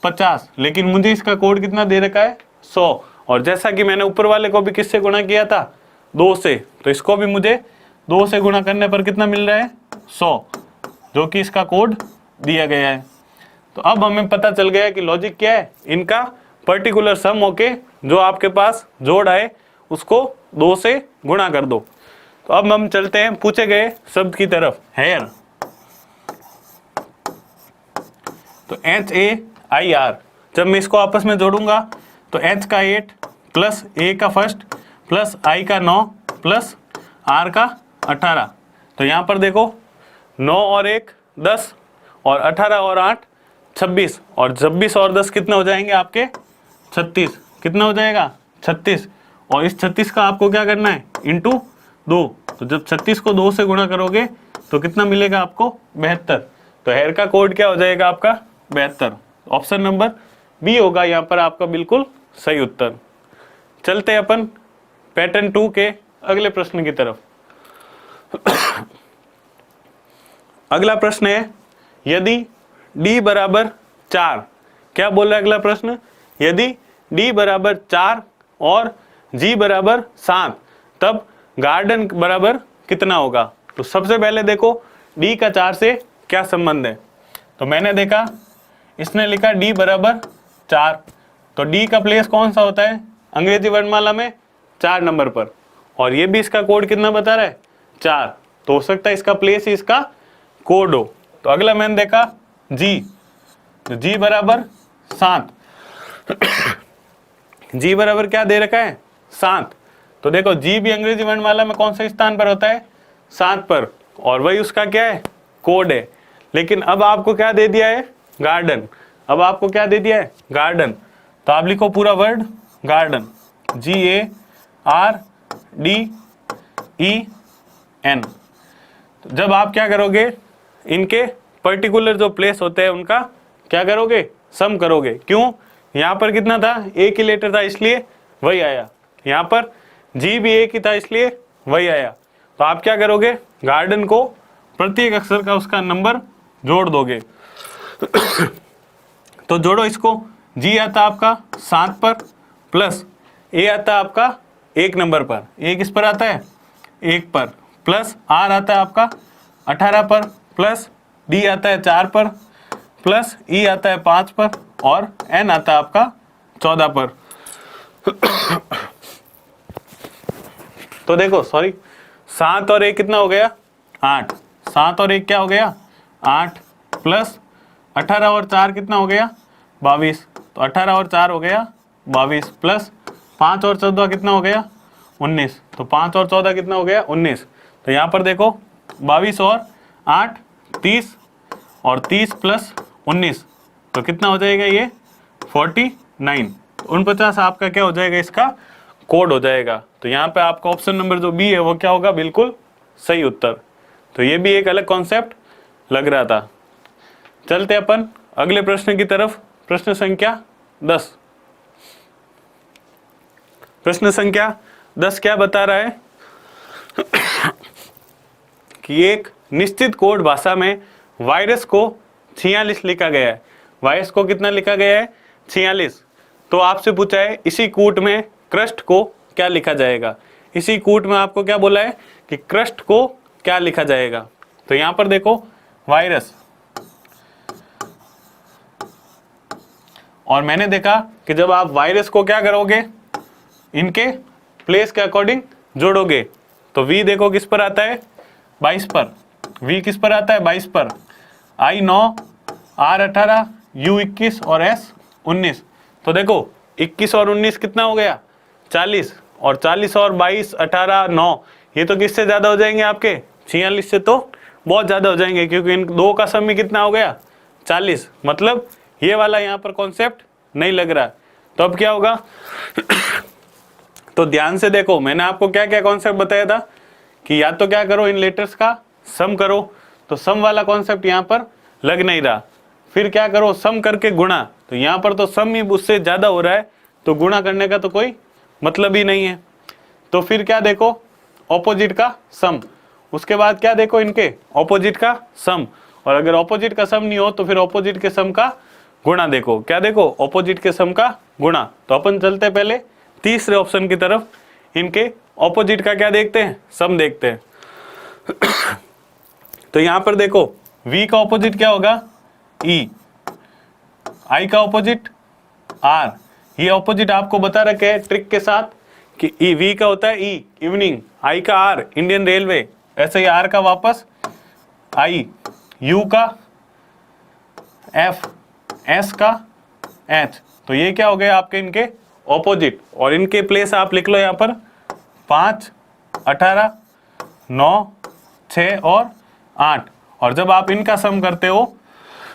A: 50, लेकिन मुझे इसका कोड कितना दे रखा है 100। और जैसा कि मैंने ऊपर वाले को भी किससे गुणा किया था 2 से, तो इसको भी मुझे 2 से गुणा करने पर कितना मिल रहा है 100, जो कि इसका कोड दिया गया है। तो अब हमें पता चल गया कि लॉजिक क्या है, इनका पर्टिकुलर सम होके जो आपके पास जोड़ आए उसको 2 से गुणा कर दो। तो अब हम चलते हैं पूछे गए शब्द की तरफ, हेयर। तो HAIR, जब मैं इसको आपस में जोड़ूंगा तो H का 8 प्लस A का फर्स्ट प्लस I का 9 प्लस R का 18। तो यहाँ पर देखो 9 और 1 10 और 18 और 8 26 और 26 और 10 कितना हो जाएंगे आपके 36। कितना हो जाएगा 36। और इस 36 का आपको क्या करना है इंटू 2। तो जब 36 को 2 से गुणा करोगे तो कितना मिलेगा आपको 72। तो हेयर का कोड क्या हो जाएगा आपका 72। ऑप्शन नंबर बी होगा यहाँ पर आपका बिल्कुल सही उत्तर। चलते अपन पैटर्न 2 के अगले प्रश्न की तरफ। अगला प्रश्न है, यदि d बराबर 4, क्या बोल रहा है अगला प्रश्न, यदि d बराबर 4 और g बराबर 7 तब गार्डन बराबर कितना होगा। तो सबसे पहले देखो d का 4 से क्या संबंध है। तो मैंने देखा इसने लिखा d बराबर 4, तो d का प्लेस कौन सा होता है अंग्रेजी वर्णमाला में 4 नंबर पर, और ये भी इसका कोड कितना बता रहा है 4। तो हो सकता है इसका प्लेस ही इसका कोड हो। तो अगला मैंने देखा g, तो g बराबर 7, g बराबर क्या दे रखा है 7। तो देखो g भी अंग्रेजी वर्णमाला में कौन से स्थान पर होता है 7 पर, और वही उसका क्या है कोड है। लेकिन अब आपको क्या दे दिया है गार्डन, अब आपको क्या दे दिया है गार्डन। तो आप लिखो पूरा वर्ड गार्डन, GARDEN। तो जब आप क्या करोगे इनके पर्टिकुलर जो प्लेस होते हैं उनका क्या करोगे सम करोगे। क्यों, यहाँ पर कितना था एक ही लेटर था इसलिए वही आया, यहाँ पर जी भी एक ही था इसलिए वही आया। तो आप क्या करोगे गार्डन को प्रत्येक अक्षर का उसका नंबर जोड़ दोगे। तो जोड़ो इसको, जी आता आपका 7 पर प्लस ए आता आपका 1 नंबर पर, ए किस पर आता है 1 पर, प्लस आर आता है आपका 18 पर, प्लस डी आता है 4 पर, प्लस ई आता है 5 पर, और एन आता है आपका 14 पर। तो देखो सॉरी 7 और 1 कितना हो गया 8, 7 और 1 क्या हो गया 8, प्लस 18 और 4 कितना हो गया 22। तो 18 और 4 हो गया 22, प्लस 5 और 14 कितना हो गया 19। तो 5 और 14 कितना हो गया 19। तो यहाँ पर देखो 22 और 8 30, और 30 प्लस 19 तो कितना हो जाएगा ये 49। 49 आपका क्या हो जाएगा इसका कोड हो जाएगा। तो यहाँ पे आपका ऑप्शन नंबर जो बी है वो क्या होगा बिल्कुल सही उत्तर। तो ये भी एक अलग कॉन्सेप्ट लग रहा था। चलते अपन अगले प्रश्न की तरफ, प्रश्न संख्या 10। प्रश्न संख्या 10 क्या बता रहा है कि एक निश्चित कोड भाषा में वायरस को 46 लिखा गया है। वायरस को कितना लिखा गया है 46। तो आपसे पूछा है इसी कूट में क्रस्ट को क्या लिखा जाएगा। इसी कूट में आपको क्या बोला है कि क्रस्ट को क्या लिखा जाएगा। तो यहां पर देखो वायरस, और मैंने देखा कि जब आप वायरस को क्या करोगे इनके प्लेस के अकॉर्डिंग जोड़ोगे तो v देखो किस पर आता है 22 पर, v किस पर आता है 22 पर, i 9, r 18, u 21 और s 19। तो देखो 21 और 19 कितना हो गया 40, और 40 और 22 18 9 ये तो किससे ज़्यादा हो जाएंगे आपके 46 से तो बहुत ज़्यादा हो जाएंगे, क्योंकि इन दो का सम ही कितना हो गया 40। मतलब ये वाला यहाँ पर कॉन्सेप्ट नहीं लग रहा। तो अब क्या होगा तो ध्यान से देखो, मैंने आपको क्या क्या कॉन्सेप्ट बताया था कि या तो क्या करो इन लेटर्स का सम करो, तो सम वाला कॉन्सेप्ट यहाँ पर लग नहीं रहा। फिर क्या करो सम करके गुणा, तो यहाँ पर तो सम ही उससे ज़्यादा हो रहा है तो गुणा करने का तो कोई मतलब ही नहीं है। तो फिर क्या देखो ऑपोजिट का सम, उसके बाद क्या देखो इनके ऑपोजिट का सम, और अगर ऑपोजिट का सम नहीं हो तो फिर ऑपोजिट के सम का गुणा देखो। क्या देखो ऑपोजिट के सम का गुणा। तो अपन चलते पहले तीसरे ऑप्शन की तरफ, इनके ऑपोजिट का क्या देखते हैं सम देखते हैं। तो यहां पर देखो V का ऑपोजिट क्या होगा, E, I का ऑपोजिट R। ये ऑपोजिट आपको बता रखे हैं ट्रिक के साथ कि V का होता है E इवनिंग, I का R इंडियन रेलवे, ऐसे ही R का वापस I, U का F, S का H। तो ये क्या हो गए आपके इनके ऑपोजिट, और इनके प्लेस आप लिख लो यहाँ पर 5, 18, 9, 6 और 8। और जब आप इनका सम करते हो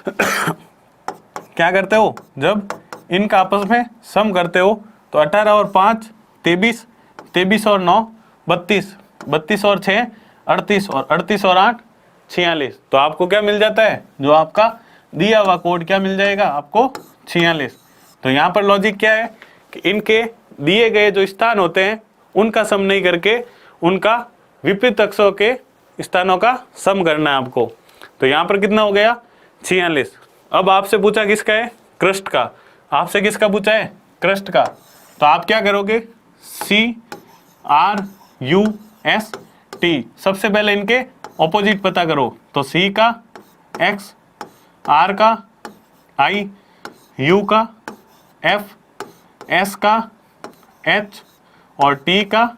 A: क्या करते हो, जब इनका आपस में सम करते हो तो 18 और 5 23, 23 और 9 32, 32 और 6 38 और 38 और 8 46। तो आपको क्या मिल जाता है, जो आपका दिया हुआ कोड क्या मिल जाएगा आपको, 46। तो यहाँ पर लॉजिक क्या है कि इनके दिए गए जो स्थान होते हैं उनका सम नहीं करके उनका विपरीत अक्षों के स्थानों का सम करना है आपको। तो यहाँ पर कितना हो गया, 46। अब आपसे पूछा किसका है, क्रस्ट का। आपसे किसका पूछा है, क्रस्ट का। तो आप क्या करोगे, CRUST, सबसे पहले इनके ऑपोजिट पता करो। तो C का X, R का I, U का F, S का H और T का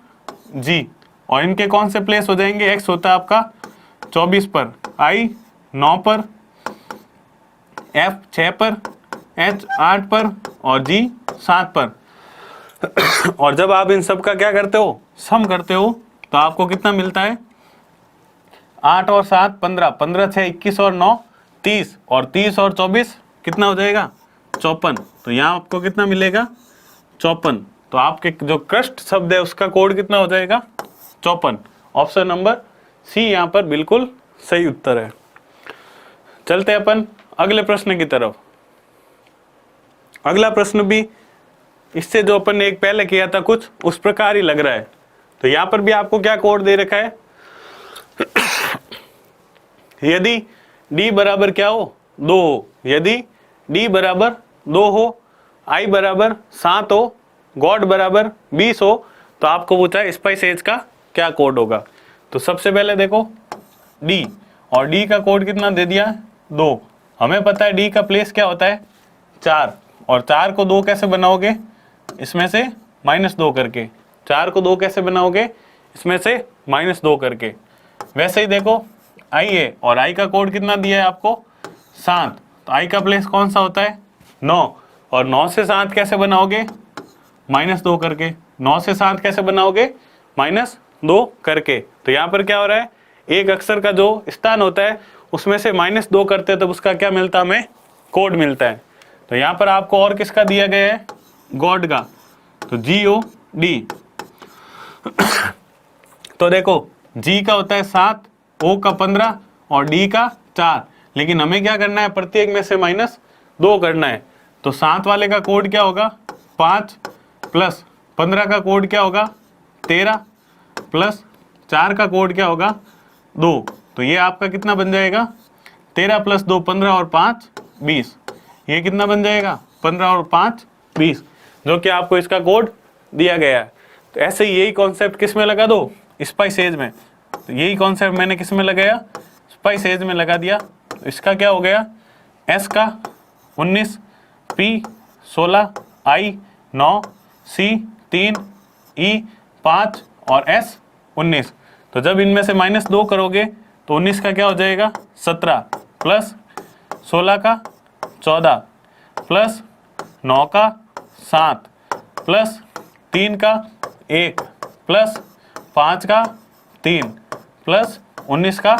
A: G। और इनके कौन से प्लेस हो जाएंगे, X होता है आपका 24 पर, I 9 पर, F 6 पर, H 8 पर और G 7 पर। और जब आप इन सब का क्या करते हो, सम करते हो, तो आपको कितना मिलता है, 8 और 7 15, 15 6 21 और 9 30, और 30 और 24 कितना हो जाएगा, 54। तो यहाँ आपको कितना मिलेगा, 54। तो आपके जो क्रस्ट शब्द है उसका कोड कितना हो जाएगा, 54। ऑप्शन नंबर सी यहाँ पर बिल्कुल सही उत्तर है। चलते अपन अगले प्रश्न की तरफ। अगला प्रश्न भी इससे जो अपन ने एक पहले किया था कुछ उस प्रकार ही लग रहा है। तो यहाँ पर भी आपको क्या कोड दे रखा है, यदि d बराबर क्या हो, 2 हो, यदि d बराबर 2 हो, i बराबर 7 हो, गॉड बराबर 20 हो, तो आपको पूछा है स्पाइस एज का क्या कोड होगा। तो सबसे पहले देखो d, और d का कोड कितना दे दिया, 2। हमें पता है d का प्लेस क्या होता है, 4, और 4 को 2 कैसे बनाओगे, इसमें से -2 करके। 4 को 2 कैसे बनाओगे, इसमें से -2 करके। वैसे ही देखो i है, और i का कोड कितना दिया है आपको, 7। तो i का प्लेस कौन सा होता है, 9, और 9 से 7 कैसे बनाओगे, -2 करके। 9 से 7 कैसे बनाओगे, -2 करके। तो यहाँ पर क्या हो रहा है, एक अक्षर का जो स्थान होता है उसमें से -2 करते हैं, तब उसका क्या मिलता है, हमें कोड मिलता है। तो यहाँ पर आपको और किसका दिया गया है, गॉड का। तो GOD। तो देखो G का होता है 7, O का 15 और D का 4, लेकिन हमें क्या करना है, प्रत्येक में से -2 करना है। तो 7 वाले का कोड क्या होगा, 5, प्लस 15 का कोड क्या होगा, 13, प्लस 4 का कोड क्या होगा, 2। तो ये आपका कितना बन जाएगा, 13 + 2 15 और 5 20। ये कितना बन जाएगा, 15 और 5 20, जो कि आपको इसका कोड दिया गया है। तो ऐसे यही कॉन्सेप्ट किस में लगा दो, स्पाइस एज में। तो यही कॉन्सेप्ट मैंने किस में लगाया, स्पाइस एज में लगा दिया। तो इसका क्या हो गया, S का 19, P 16, I 9, C 3, E 5 और S 19। तो जब इनमें से -2 करोगे तो 19 का क्या हो जाएगा, 17, प्लस 16 का 14, प्लस 9 का 7, प्लस 3 का 1, प्लस 5 का 3, प्लस 19 का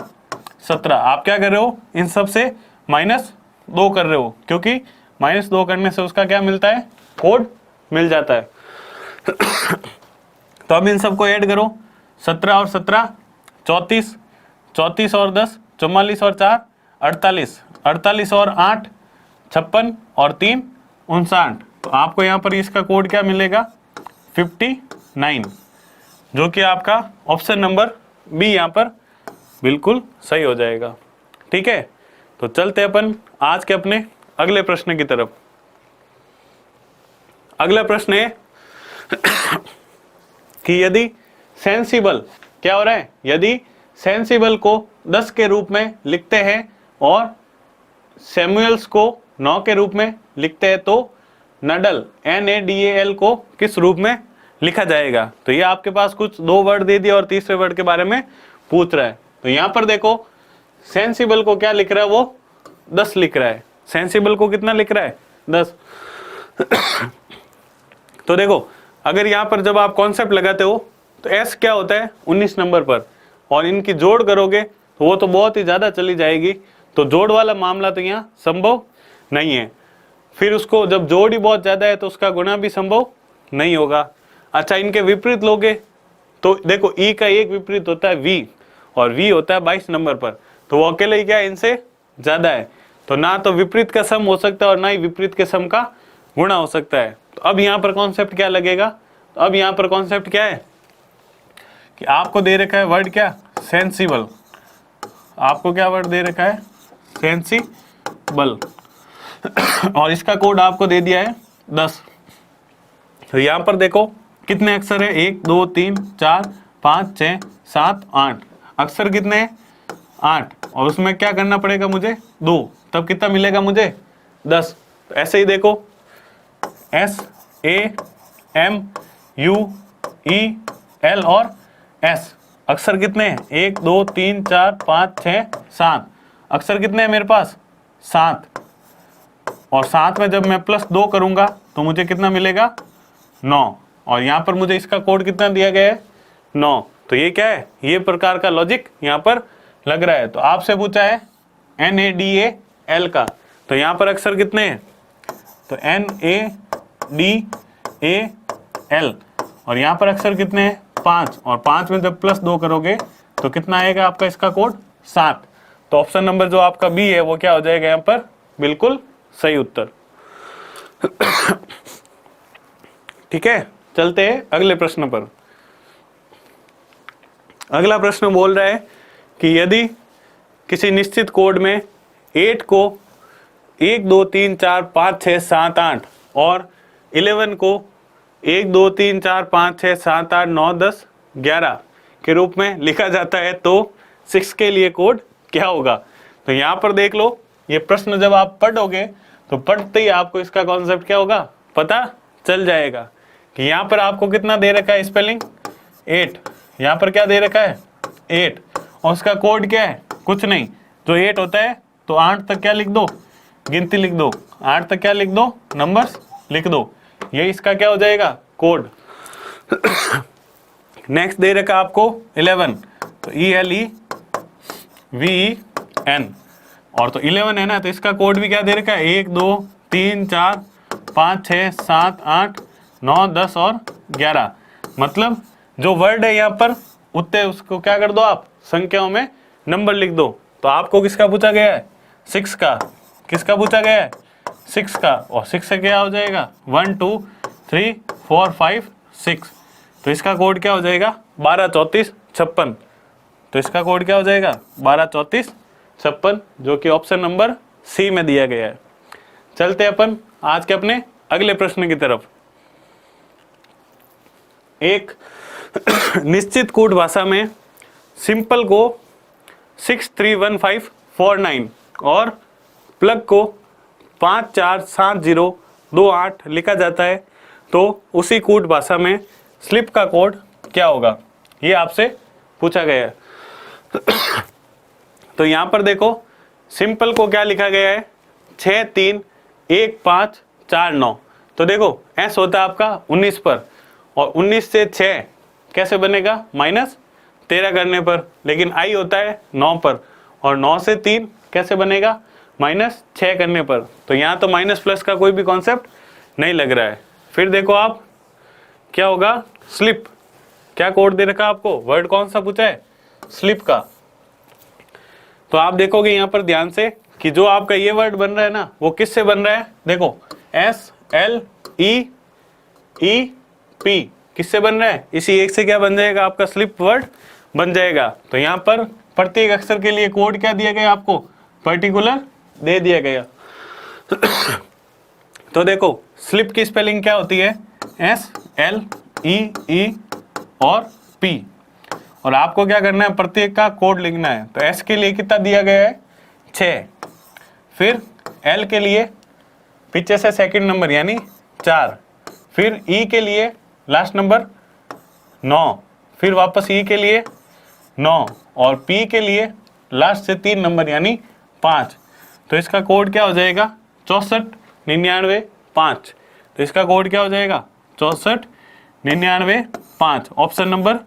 A: 17। आप क्या कर रहे हो, इन सब से -2 कर रहे हो, क्योंकि -2 करने से उसका क्या मिलता है, कोड मिल जाता है। तो अब इन सबको ऐड करो, 17 और 17 34, 34 और 10 44 और 4 48, 48 और 8 56 और 3 59। तो आपको यहाँ पर इसका कोड क्या मिलेगा, 59, जो कि आपका ऑप्शन नंबर बी यहाँ पर बिल्कुल सही हो जाएगा। ठीक है, तो चलते अपन आज के अपने अगले प्रश्न की तरफ। अगला प्रश्न है कि यदि सेंसिबल, क्या हो रहा है, यदि सेंसिबल को 10 के रूप में लिखते हैं और सैमुअल्स को 9 के रूप में लिखते हैं, तो नडल NADAL को किस रूप में लिखा जाएगा? तो ये आपके पास कुछ 2 वर्ड दे दिया और तीसरे वर्ड के बारे में पूछ रहा है। तो यहाँ पर देखो सेंसिबल को क्या लिख रहा है, वो 10 लिख रहा है। सेंसिबल को कितना लिख रहा है? 10। तो देखो अगर यहाँ पर जब आप कॉन्सेप्ट लगाते हो तो S क्या होता है 19 नंबर पर, और इनकी जोड़ करोगे तो वो तो बहुत ही ज़्यादा चली जाएगी, तो जोड़ वाला मामला तो यहाँ संभव नहीं है। फिर उसको जब जोड़ ही बहुत ज़्यादा है तो उसका गुणा भी संभव नहीं होगा। अच्छा, इनके विपरीत लोगे तो देखो E का एक विपरीत होता है V, और V होता है 22 नंबर पर, तो वो अकेले ही क्या है, इनसे ज़्यादा है, तो ना तो विपरीत का सम हो सकता है और ना ही विपरीत के सम का गुणा हो सकता है। तो अब यहाँ पर कॉन्सेप्ट क्या लगेगा? तो अब यहाँ पर कॉन्सेप्ट क्या है कि आपको दे रखा है वर्ड क्या, सेंसिबल। आपको क्या वर्ड दे रखा है, सेंसिबल, और इसका कोड आपको दे दिया है 10। तो यहाँ पर देखो कितने अक्षर है, 1 2 3 4 5 6 7 8 अक्षर कितने हैं, 8, और उसमें क्या करना पड़ेगा मुझे, 2, तब कितना मिलेगा मुझे, 10। तो ऐसे ही देखो SAMUEL और S अक्षर कितने हैं, 1 2 3 4 5 6 7 अक्षर कितने हैं मेरे पास, 7, और 7 में जब मैं +2 करूंगा तो मुझे कितना मिलेगा, 9, और यहाँ पर मुझे इसका कोड कितना दिया गया है, 9। तो ये क्या है, ये प्रकार का लॉजिक यहाँ पर लग रहा है। तो आपसे पूछा है NADAL का, तो यहाँ पर अक्षर कितने हैं, तो NADAL, और यहाँ पर अक्षर कितने हैं, 5, और 5 में जब +2 करोगे तो कितना आएगा आपका इसका कोड, 7। तो ऑप्शन नंबर जो आपका बी है वो क्या हो जाएगा यहाँ पर, बिल्कुल सही उत्तर। ठीक है, चलते हैं अगले प्रश्न पर। अगला प्रश्न बोल रहा है कि यदि किसी निश्चित कोड में 8 को 1 2 3 4 5 6 7 8 और 11 को 1 2 3 4 5 6 7 8 9 10 11 के रूप में लिखा जाता है, तो 6 के लिए कोड क्या होगा? तो यहाँ पर देख लो, ये प्रश्न जब आप पढ़ोगे तो पढ़ते ही आपको इसका कॉन्सेप्ट क्या होगा पता चल जाएगा कि यहाँ पर आपको कितना दे रखा है स्पेलिंग, 8, यहाँ पर क्या दे रखा है, 8, और उसका कोड क्या है, कुछ नहीं, जो 8 होता है तो 8 तक क्या लिख दो, गिनती लिख दो, 8 तक क्या लिख दो, नंबर्स लिख दो, ये इसका क्या हो जाएगा, कोड। नेक्स्ट दे रखा आपको 11, तो ELEVEN, और तो 11 है ना, तो इसका कोड भी क्या दे रखा है, 1 2 3 4 5 6 7 8 9 10 और 11, मतलब जो वर्ड है यहाँ पर उतने उसको क्या कर दो आप, संख्याओं में नंबर लिख दो। तो आपको किसका पूछा गया है, 6 का, किसका पूछा गया है, 6 का, और 6 से क्या हो जाएगा, 1 2 3 4 5 6, तो इसका कोड क्या हो जाएगा, 12 34 56, तो इसका कोड क्या हो जाएगा, 12 34 56, जो कि ऑप्शन नंबर सी में दिया गया है। चलते अपन आज के अपने अगले प्रश्न की तरफ। एक निश्चित कोड भाषा में सिंपल को 631549 और प्लग को 547028 लिखा जाता है, तो उसी कोड भाषा में स्लिप का कोड क्या होगा, ये आपसे पूछा गया है। तो यहाँ पर देखो सिंपल को क्या लिखा गया है, 631549, तो देखो S होता है आपका 19 पर, और 19 से 6 कैसे बनेगा, -13 करने पर, लेकिन I होता है 9 पर, और 9 से 3 कैसे बनेगा, -6 करने पर, तो यहाँ तो माइनस प्लस का कोई भी कॉन्सेप्ट नहीं लग रहा है। फिर देखो आप क्या होगा, स्लिप, क्या कोड दे रखा आपको, वर्ड कौन सा पूछा है, स्लिप का। तो आप देखोगे यहाँ पर ध्यान से कि जो आपका ये वर्ड बन रहा है ना, वो किससे बन रहा है, देखो SLEEP किससे बन रहा है, इसी एक से क्या बन जाएगा, आपका स्लिप वर्ड बन जाएगा। तो यहाँ पर प्रत्येक अक्षर के लिए कोड क्या दिया गया आपको, पर्टिकुलर दे दिया गया। तो देखो स्लिप की स्पेलिंग क्या होती है, SLEE और P, और आपको क्या करना है, प्रत्येक का कोड लिखना है। तो S के लिए कितना दिया गया है, 6। फिर L के लिए पीछे से सेकंड नंबर यानी 4। फिर E के लिए लास्ट नंबर 9। फिर वापस E के लिए 9 और P के लिए लास्ट से 3 नंबर यानी 5। तो इसका कोड क्या हो जाएगा, 64 99 5। तो इसका कोड क्या हो जाएगा, 64 99 5। ऑप्शन नंबर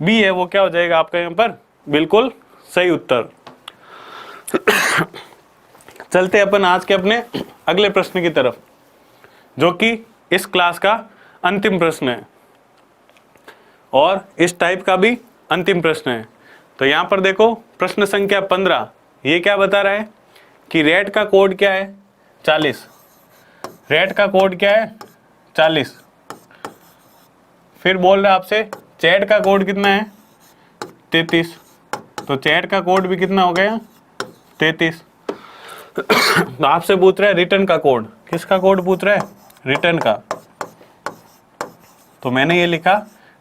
A: बी है वो क्या हो जाएगा आपका यहाँ पर बिल्कुल सही उत्तर। चलते अपन आज के अपने अगले प्रश्न की तरफ, जो कि इस क्लास का अंतिम प्रश्न है और इस टाइप का भी अंतिम प्रश्न है। तो यहाँ पर देखो प्रश्न संख्या 15, ये क्या बता रहा है कि रेट का कोड क्या है, 40। रेट का कोड क्या है, 40। फिर बोल रहा है आपसे चैट का कोड कितना है, 33। तो चैट का कोड भी कितना हो गया, 33। तो आपसे पूछ रहा है रिटर्न का कोड, किसका कोड पूछ रहा है, रिटर्न का। तो मैंने ये लिखा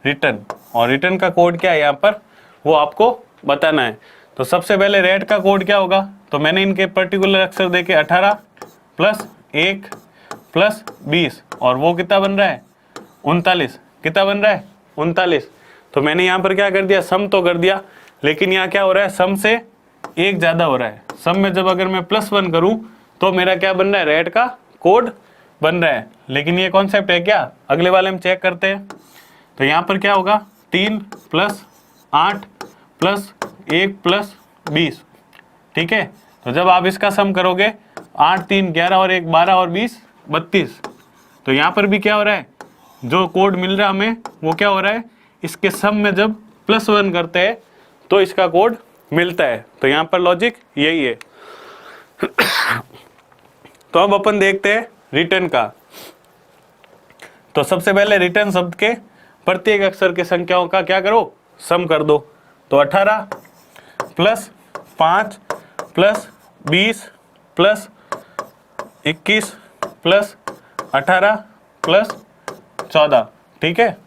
A: रिटर्न, और रिटर्न का कोड क्या है यहाँ पर वो आपको बताना है। तो सबसे पहले रेट का कोड क्या होगा, तो मैंने इनके पर्टिकुलर अक्षर देके 18 प्लस 1 प्लस 20 और वो कितना बन रहा है, 39। कितना बन रहा है, 39। तो मैंने यहाँ पर क्या कर दिया, सम तो कर दिया, लेकिन यहाँ क्या हो रहा है, सम से एक ज़्यादा हो रहा है। सम में जब अगर मैं +1 करूँ तो मेरा क्या बन रहा है, रेट का कोड बन रहा है। लेकिन ये कॉन्सेप्ट है क्या, अगले वाले हम चेक करते हैं। तो यहाँ पर क्या होगा, 3 + 8 + 1 + 20। ठीक है, तो जब आप इसका सम करोगे 8 3 11 और 1 12 और 20 32। तो यहाँ पर भी क्या हो रहा है, जो कोड मिल रहा है हमें वो क्या हो रहा है, इसके सम में जब +1 करते हैं तो इसका कोड मिलता है। तो यहाँ पर लॉजिक यही है। तो अब अपन देखते हैं रिटर्न का। तो सबसे पहले रिटर्न शब्द के प्रत्येक अक्षर के संख्याओं का क्या करो, सम कर दो। तो 18 + 5 + 20 + 21 + 18 + 14। ठीक है,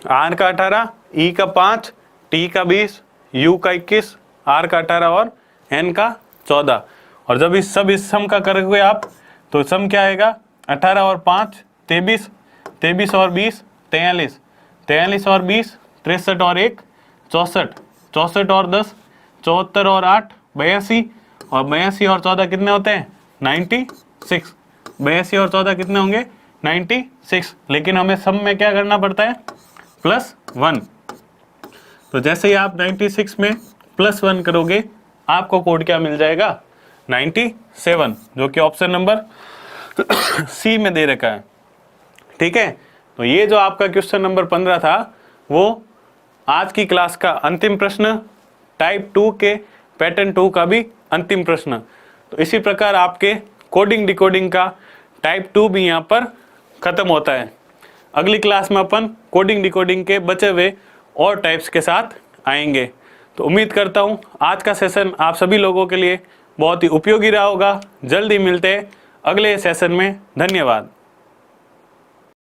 A: आर का 18, ई का 5, टी का 20, यू का 21, आर का 18 और एन का 14। और जब इस सम का करोगे आप तो सम क्या आएगा, 18 और 5 23, 23 और 20 43, 43 और 20 63 और 1 64, 64 और 10 74 और 8 82 और 82 और 14 कितने होते हैं, 96। 82 और 14 कितने होंगे, 96। लेकिन हमें सम में क्या करना पड़ता है, +1। तो जैसे ही आप 96 में +1 करोगे आपको कोड क्या मिल जाएगा, 97, जो कि ऑप्शन नंबर सी में दे रखा है। ठीक है, तो ये जो आपका क्वेश्चन नंबर 15 था वो आज की क्लास का अंतिम प्रश्न, टाइप 2 के पैटर्न 2 का भी अंतिम प्रश्न। तो इसी प्रकार आपके कोडिंग डिकोडिंग का टाइप 2 भी यहाँ पर खत्म होता है। अगली क्लास में अपन कोडिंग डिकोडिंग के बचे हुए और टाइप्स के साथ आएंगे। तो उम्मीद करता हूँ आज का सेशन आप सभी लोगों के लिए बहुत ही उपयोगी रहा होगा। जल्दी मिलते हैं अगले सेशन में। धन्यवाद।